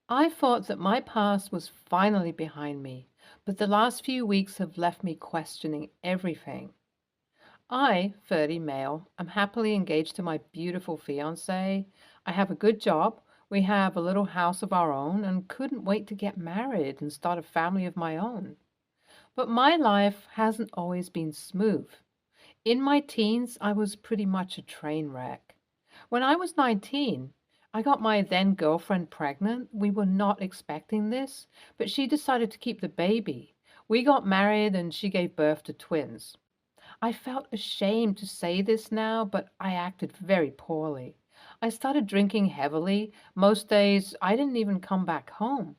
I thought that my past was finally behind me, but the last few weeks have left me questioning everything. I, 30 male, am happily engaged to my beautiful fiance. I have a good job. We have a little house of our own and couldn't wait to get married and start a family of my own. But my life hasn't always been smooth. In my teens, I was pretty much a train wreck. When I was 19, I got my then girlfriend pregnant. We were not expecting this, but she decided to keep the baby. We got married and she gave birth to twins. I felt ashamed to say this now, but I acted very poorly. I started drinking heavily. Most days, I didn't even come back home.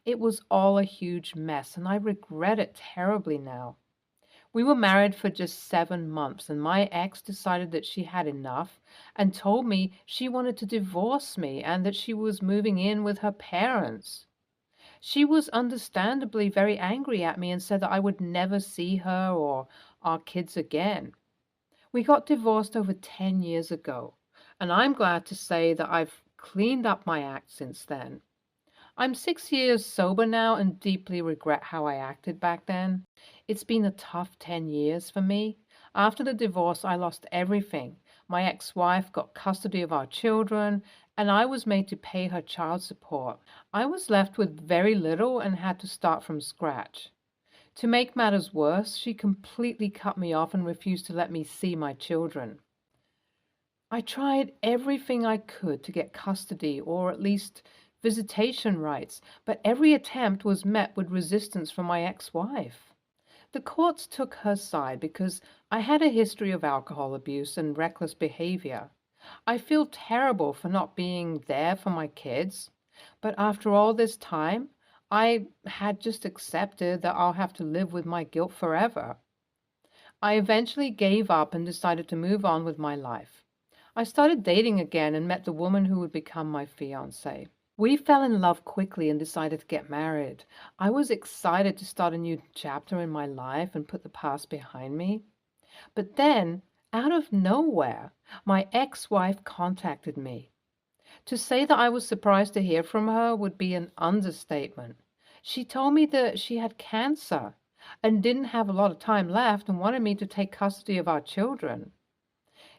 It was all a huge mess, and I regret it terribly now. We were married for just 7 months, and my ex decided that she had enough and told me she wanted to divorce me and that she was moving in with her parents. She was understandably very angry at me and said that I would never see her or our kids again. We got divorced over 10 years ago, and I'm glad to say that I've cleaned up my act since then. I'm 6 years sober now and deeply regret how I acted back then. It's been a tough 10 years for me. After the divorce, I lost everything. My ex wife got custody of our children, and I was made to pay her child support. I was left with very little and had to start from scratch. To make matters worse, she completely cut me off and refused to let me see my children. I tried everything I could to get custody or at least visitation rights, but every attempt was met with resistance from my ex wife. The courts took her side because I had a history of alcohol abuse and reckless behavior. I feel terrible for not being there for my kids, but after all this time, I had just accepted that I'll have to live with my guilt forever. I eventually gave up and decided to move on with my life. I started dating again and met the woman who would become my fiance. We fell in love quickly and decided to get married. I was excited to start a new chapter in my life and put the past behind me. But then, out of nowhere, my ex wife contacted me. To say that I was surprised to hear from her would be an understatement. She told me that she had cancer and didn't have a lot of time left and wanted me to take custody of our children.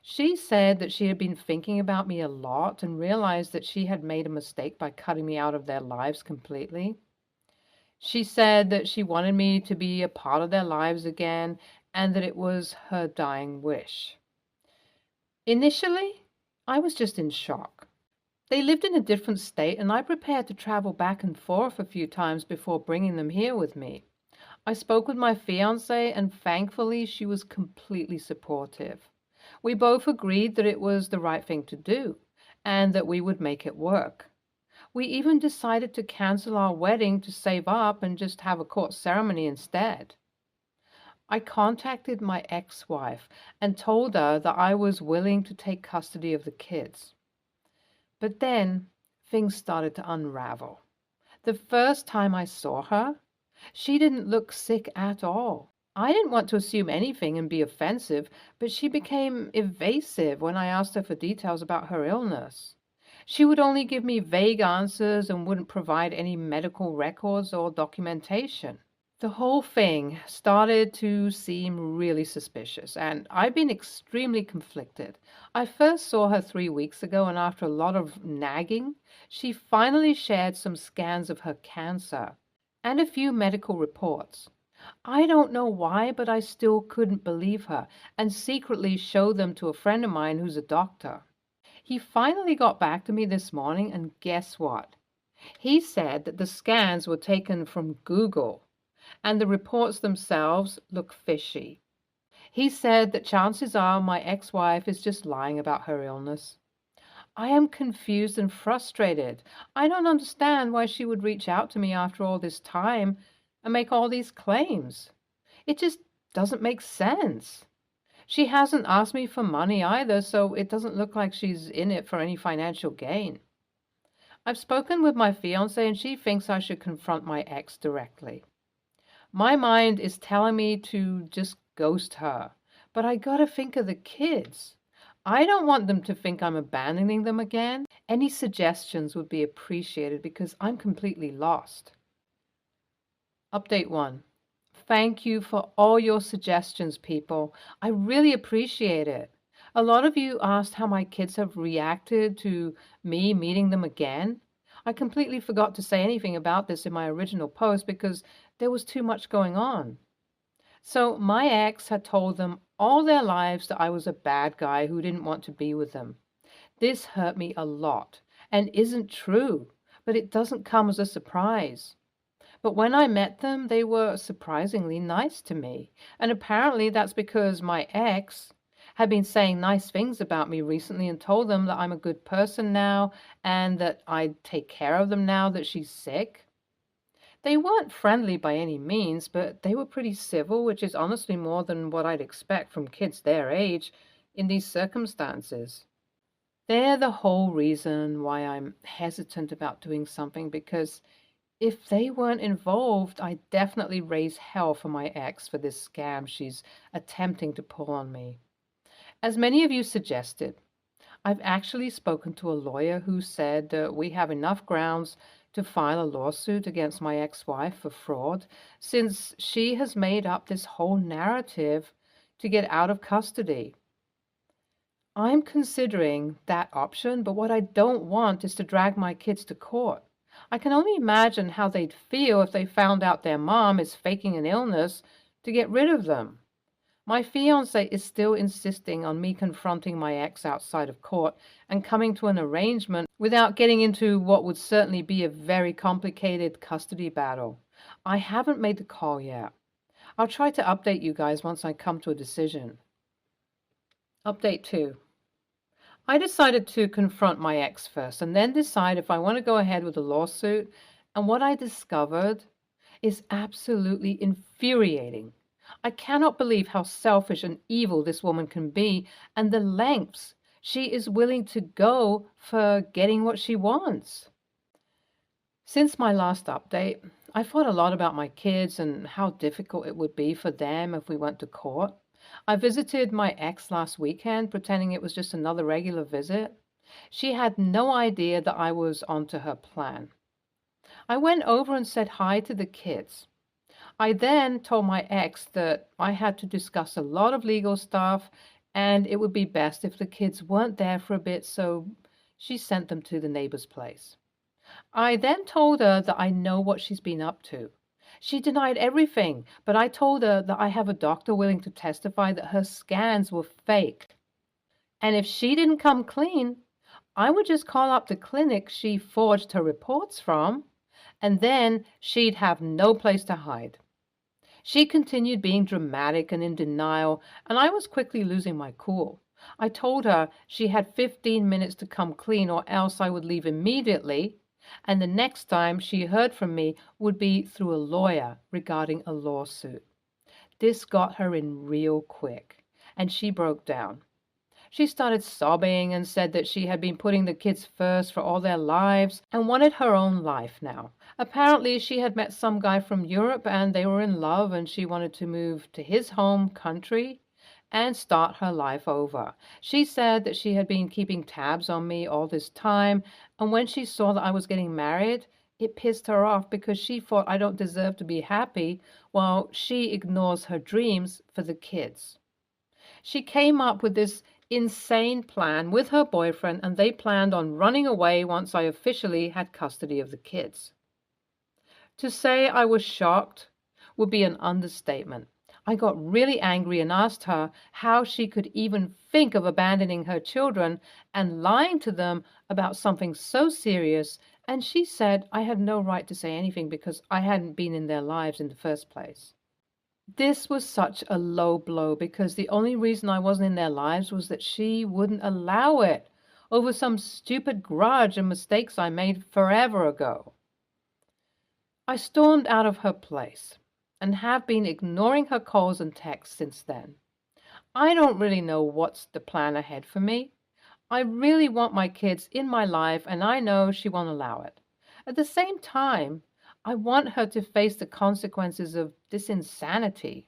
She said that she had been thinking about me a lot and realized that she had made a mistake by cutting me out of their lives completely. She said that she wanted me to be a part of their lives again and that it was her dying wish. Initially, I was just in shock. They lived in a different state, and I prepared to travel back and forth a few times before bringing them here with me. I spoke with my fiance, and thankfully, she was completely supportive. We both agreed that it was the right thing to do and that we would make it work. We even decided to cancel our wedding to save up and just have a court ceremony instead. I contacted my ex wife and told her that I was willing to take custody of the kids. But then things started to unravel. The first time I saw her, she didn't look sick at all. I didn't want to assume anything and be offensive, but she became evasive when I asked her for details about her illness. She would only give me vague answers and wouldn't provide any medical records or documentation. The whole thing started to seem really suspicious, and I've been extremely conflicted. I first saw her 3 weeks ago, and after a lot of nagging, she finally shared some scans of her cancer and a few medical reports. I don't know why, but I still couldn't believe her and secretly showed them to a friend of mine who's a doctor. He finally got back to me this morning, and guess what? He said that the scans were taken from Google and the reports themselves look fishy. He said that chances are my ex wife is just lying about her illness. I am confused and frustrated. I don't understand why she would reach out to me after all this time and make all these claims. It just doesn't make sense. She hasn't asked me for money either, so it doesn't look like she's in it for any financial gain. I've spoken with my fiance and she thinks I should confront my ex directly. My mind is telling me to just ghost her, but I gotta think of the kids. I don't want them to think I'm abandoning them again. Any suggestions would be appreciated because I'm completely lost. Update 1. Thank you for all your suggestions, people. I really appreciate it. A lot of you asked how my kids have reacted to me meeting them again. I completely forgot to say anything about this in my original post because there was too much going on. So my ex had told them all their lives that I was a bad guy who didn't want to be with them. This hurt me a lot and isn't true, but it doesn't come as a surprise. But when I met them, they were surprisingly nice to me. And apparently that's because my ex had been saying nice things about me recently and told them that I'm a good person now and that I'd take care of them now that she's sick. They weren't friendly by any means, but they were pretty civil, which is honestly more than what I'd expect from kids their age in these circumstances. They're the whole reason why I'm hesitant about doing something because if they weren't involved, I'd definitely raise hell for my ex for this scam she's attempting to pull on me. As many of you suggested, I've actually spoken to a lawyer who said we have enough grounds to file a lawsuit against my ex-wife for fraud since she has made up this whole narrative to get out of custody. I'm considering that option, but what I don't want is to drag my kids to court. I can only imagine how they'd feel if they found out their mom is faking an illness to get rid of them. My fiance is still insisting on me confronting my ex outside of court and coming to an arrangement without getting into what would certainly be a very complicated custody battle. I haven't made the call yet. I'll try to update you guys once I come to a decision. Update 2. I decided to confront my ex first and then decide if I want to go ahead with a lawsuit. And what I discovered is absolutely infuriating. I cannot believe how selfish and evil this woman can be and the lengths she is willing to go for getting what she wants. Since my last update, I thought a lot about my kids and how difficult it would be for them if we went to court. I visited my ex last weekend, pretending it was just another regular visit. She had no idea that I was onto her plan. I went over and said hi to the kids. I then told my ex that I had to discuss a lot of legal stuff and it would be best if the kids weren't there for a bit, so she sent them to the neighbor's place. I then told her that I know what she's been up to. She denied everything, but I told her that I have a doctor willing to testify that her scans were fake. And if she didn't come clean, I would just call up the clinic she forged her reports from, and then she'd have no place to hide. She continued being dramatic and in denial, and I was quickly losing my cool. I told her she had 15 minutes to come clean or else I would leave immediately, and the next time she heard from me would be through a lawyer regarding a lawsuit. This got her in real quick, and she broke down. She started sobbing and said that she had been putting the kids first for all their lives and wanted her own life now. Apparently, she had met some guy from Europe and they were in love and she wanted to move to his home country and start her life over. She said that she had been keeping tabs on me all this time, and when she saw that I was getting married, it pissed her off because she thought I don't deserve to be happy while she ignores her dreams for the kids. She came up with this insane plan with her boyfriend and they planned on running away once I officially had custody of the kids. To say I was shocked would be an understatement. I got really angry and asked her how she could even think of abandoning her children and lying to them about something so serious, and she said I had no right to say anything because I hadn't been in their lives in the first place. This was such a low blow because the only reason I wasn't in their lives was that she wouldn't allow it over some stupid grudge and mistakes I made forever ago. I stormed out of her place and have been ignoring her calls and texts since then. I don't really know what's the plan ahead for me. I really want my kids in my life and I know she won't allow it. At the same time, I want her to face the consequences of this insanity.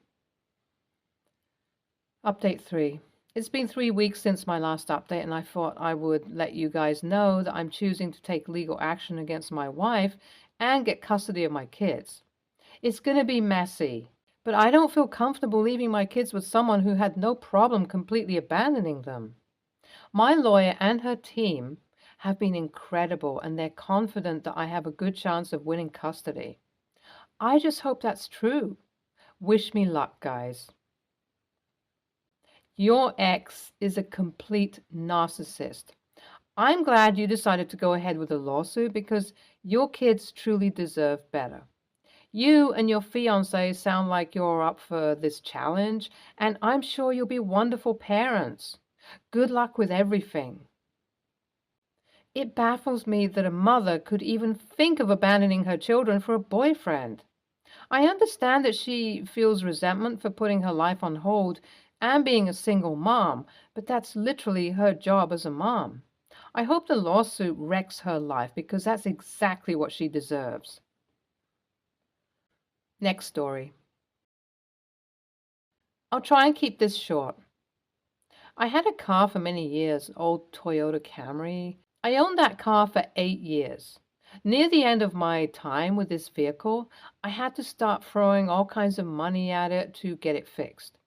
Update 3. It's been 3 weeks since my last update, and I thought I would let you guys know that I'm choosing to take legal action against my wife and get custody of my kids. It's going to be messy, but I don't feel comfortable leaving my kids with someone who had no problem completely abandoning them. My lawyer and her team have been incredible, and they're confident that I have a good chance of winning custody. I just hope that's true. Wish me luck, guys. Your ex is a complete narcissist. I'm glad you decided to go ahead with a lawsuit because your kids truly deserve better. You and your fiance sound like you're up for this challenge, and I'm sure you'll be wonderful parents. Good luck with everything. It baffles me that a mother could even think of abandoning her children for a boyfriend. I understand that she feels resentment for putting her life on hold and being a single mom, but that's literally her job as a mom. I hope the lawsuit wrecks her life because that's exactly what she deserves. Next story. I'll try and keep this short. I had a car for many years, an old Toyota Camry. I owned that car for 8 years. Near the end of my time with this vehicle, I had to start throwing all kinds of money at it to get it fixed.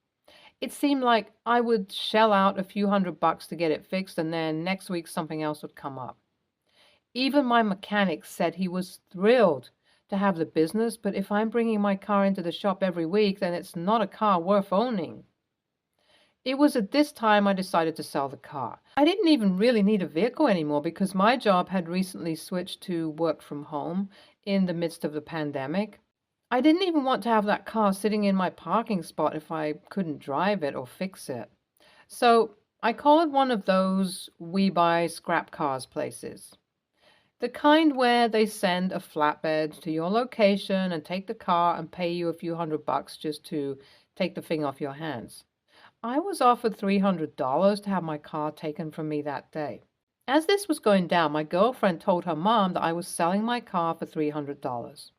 It seemed like I would shell out a few $100 to get it fixed, and then next week something else would come up. Even my mechanic said he was thrilled to have the business, but if I'm bringing my car into the shop every week, then it's not a car worth owning. It was at this time I decided to sell the car. I didn't even really need a vehicle anymore because my job had recently switched to work from home in the midst of the pandemic. I didn't even want to have that car sitting in my parking spot if I couldn't drive it or fix it. So I called one of those we buy scrap cars places. The kind where they send a flatbed to your location and take the car and pay you a few $100 just to take the thing off your hands. I was offered $300 to have my car taken from me that day. As this was going down, my girlfriend told her mom that I was selling my car for $300.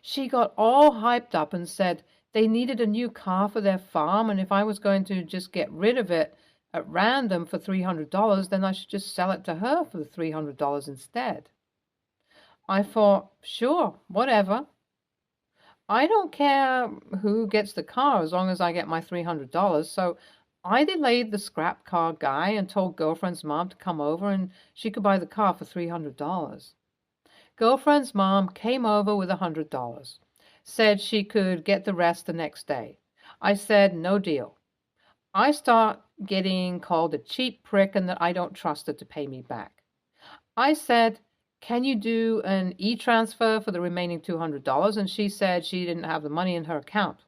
She got all hyped up and said they needed a new car for their farm, and if I was going to just get rid of it at random for $300, then I should just sell it to her for the $300 instead. I thought, sure, whatever. I don't care who gets the car as long as I get my $300. So I delayed the scrap car guy and told girlfriend's mom to come over and she could buy the car for $300. Girlfriend's mom came over with $100, said she could get the rest the next day. I said, no deal. I start getting called a cheap prick and that I don't trust her to pay me back. I said, can you do an e-transfer for the remaining $200? And she said she didn't have the money in her account.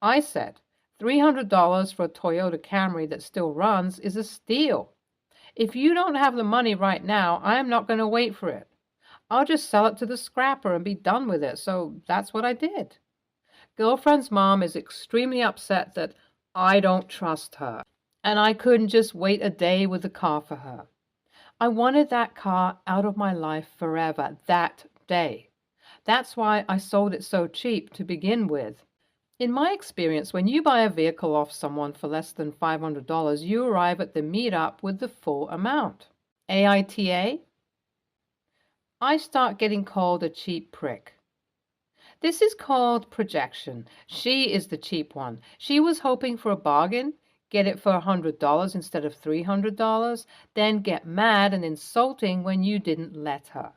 I said, $300 for a Toyota Camry that still runs is a steal. If you don't have the money right now, I am not going to wait for it. I'll just sell it to the scrapper and be done with it. So that's what I did. Girlfriend's mom is extremely upset that I don't trust her, and I couldn't just wait a day with the car for her. I wanted that car out of my life forever that day. That's why I sold it so cheap to begin with. In my experience, when you buy a vehicle off someone for less than $500, you arrive at the meetup with the full amount. AITA? I start getting called a cheap prick. This is called projection. She is the cheap one. She was hoping for a bargain, get it for $100 instead of $300, then get mad and insulting when you didn't let her.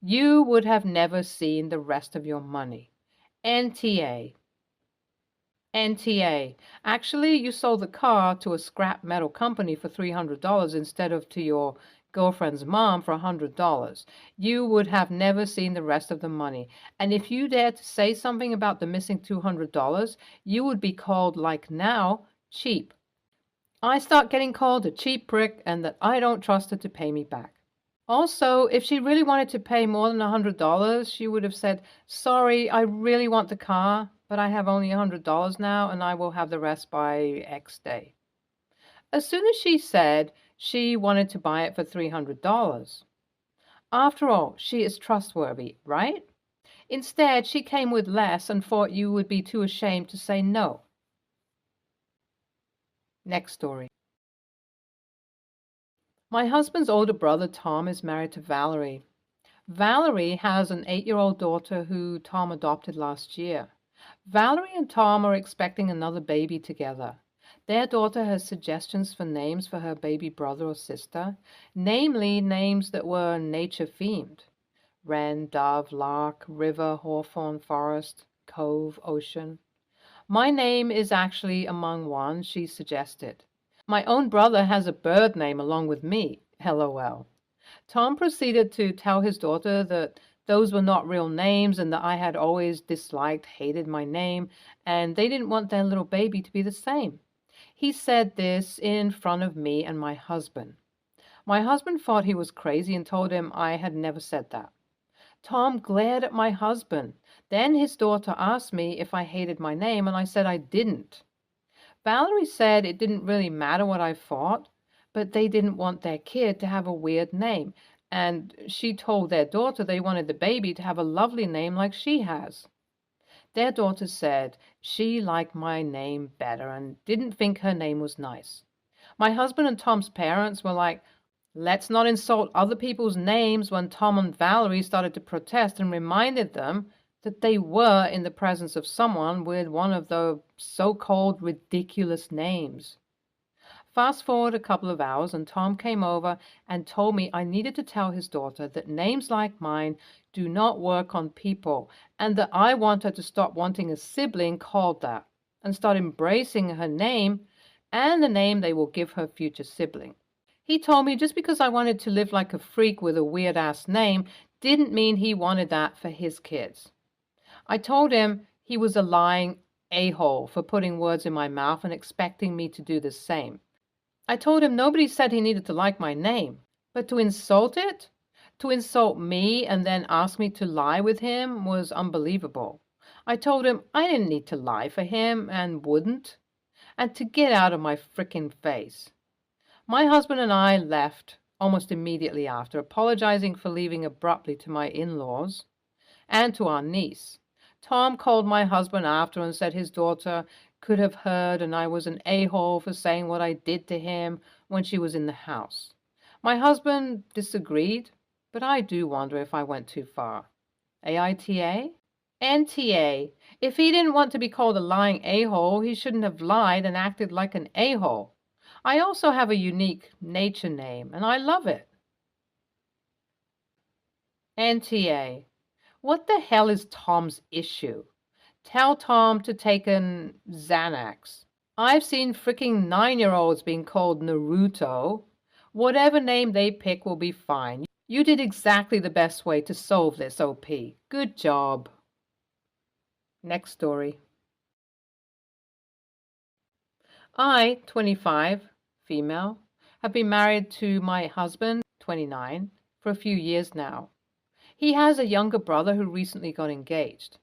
You would have never seen the rest of your money. NTA. NTA. Actually, you sold the car to a scrap metal company for $300 instead of to your girlfriend's mom for $100. You would have never seen the rest of the money. And if you dared to say something about the missing $200, you would be called, like now, cheap. I start getting called a cheap prick and that I don't trust her to pay me back. Also, if she really wanted to pay more than $100, she would have said, sorry, I really want the car, but I have only $100 now and I will have the rest by X day. As soon as she said she wanted to buy it for $300. After all, she is trustworthy, right? Instead, she came with less and thought you would be too ashamed to say no. Next story. My husband's older brother, Tom, is married to Valerie. Valerie has an 8-year-old daughter who Tom adopted last year. Valerie and Tom are expecting another baby together. Their daughter has suggestions for names for her baby brother or sister, namely names that were nature-themed: wren, dove, lark, river, hawthorn, forest, cove, ocean. My name is actually among one she suggested. My own brother has a bird name along with me. LOL. Tom proceeded to tell his daughter that those were not real names and that I had always disliked, hated my name, and they didn't want their little baby to be the same. He said this in front of me and my husband. My husband thought he was crazy and told him I had never said that. Tom glared at my husband. Then his daughter asked me if I hated my name, and I said I didn't. Valerie said it didn't really matter what I thought, but they didn't want their kid to have a weird name, and she told their daughter they wanted the baby to have a lovely name like she has. Their daughter said she liked my name better and didn't think her name was nice. My husband and Tom's parents were like, let's not insult other people's names, when Tom and Valerie started to protest and reminded them that they were in the presence of someone with one of the so-called ridiculous names. Fast forward a couple of hours, and Tom came over and told me I needed to tell his daughter that names like mine do not work on people, and that I want her to stop wanting a sibling called that and start embracing her name and the name they will give her future sibling. He told me just because I wanted to live like a freak with a weird-ass name didn't mean he wanted that for his kids. I told him he was a lying a-hole for putting words in my mouth and expecting me to do the same. I told him nobody said he needed to like my name, but to insult it, to insult me and then ask me to lie with him was unbelievable. I told him I didn't need to lie for him and wouldn't, and to get out of my frickin' face. My husband and I left almost immediately after, apologizing for leaving abruptly to my in-laws and to our niece. Tom called my husband after and said his daughter could have heard and I was an a-hole for saying what I did to him when she was in the house. My husband disagreed, but I do wonder if I went too far. AITA? NTA. If he didn't want to be called a lying a-hole, he shouldn't have lied and acted like an a-hole. I also have a unique nature name, and I love it. NTA. What the hell is Tom's issue? Tell Tom to take an Xanax. I've seen freaking 9-year-olds being called Naruto. Whatever name they pick will be fine. You did exactly the best way to solve this, OP. Good job. Next story. I, 25, female, have been married to my husband, 29, for a few years now. He has a younger brother who recently got engaged.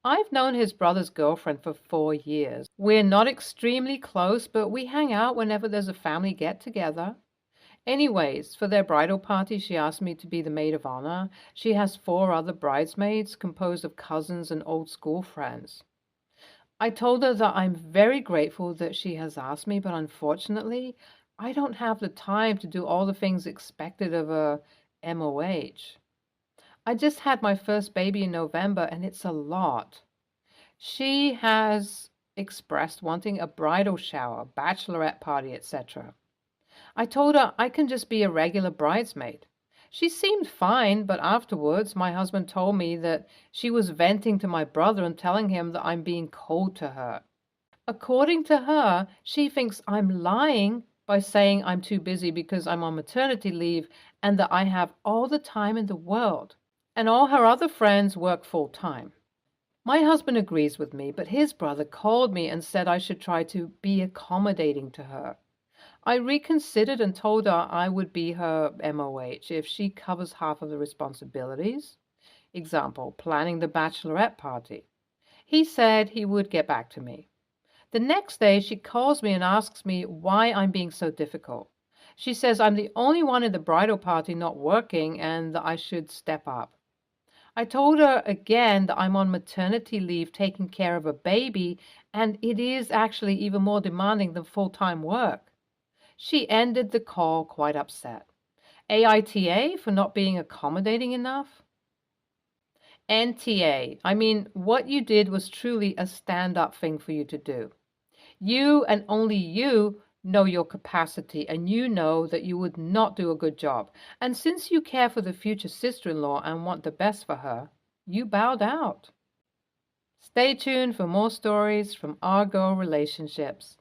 I've known his brother's girlfriend for 4 years. We're not extremely close, but we hang out whenever there's a family get-together. Anyways, for their bridal party, she asked me to be the maid of honor. She has 4 other bridesmaids composed of cousins and old school friends. I told her that I'm very grateful that she has asked me, but unfortunately, I don't have the time to do all the things expected of a MOH. I just had my first baby in November, and it's a lot. She has expressed wanting a bridal shower, bachelorette party, etc. I told her I can just be a regular bridesmaid. She seemed fine, but afterwards my husband told me that she was venting to my brother and telling him that I'm being cold to her. According to her, she thinks I'm lying by saying I'm too busy because I'm on maternity leave and that I have all the time in the world, and all her other friends work full-time. My husband agrees with me, but his brother called me and said I should try to be accommodating to her. I reconsidered and told her I would be her MOH if she covers half of the responsibilities. Example, planning the bachelorette party. He said he would get back to me. The next day, she calls me and asks me why I'm being so difficult. She says I'm the only one in the bridal party not working and that I should step up. I told her again that I'm on maternity leave taking care of a baby, and it is actually even more demanding than full-time work. She ended the call quite upset. AITA for not being accommodating enough? NTA. I mean, what you did was truly a stand-up thing for you to do. You and only you know your capacity, and you know that you would not do a good job. And since you care for the future sister-in-law and want the best for her, you bowed out. Stay tuned for more stories from our girl relationships.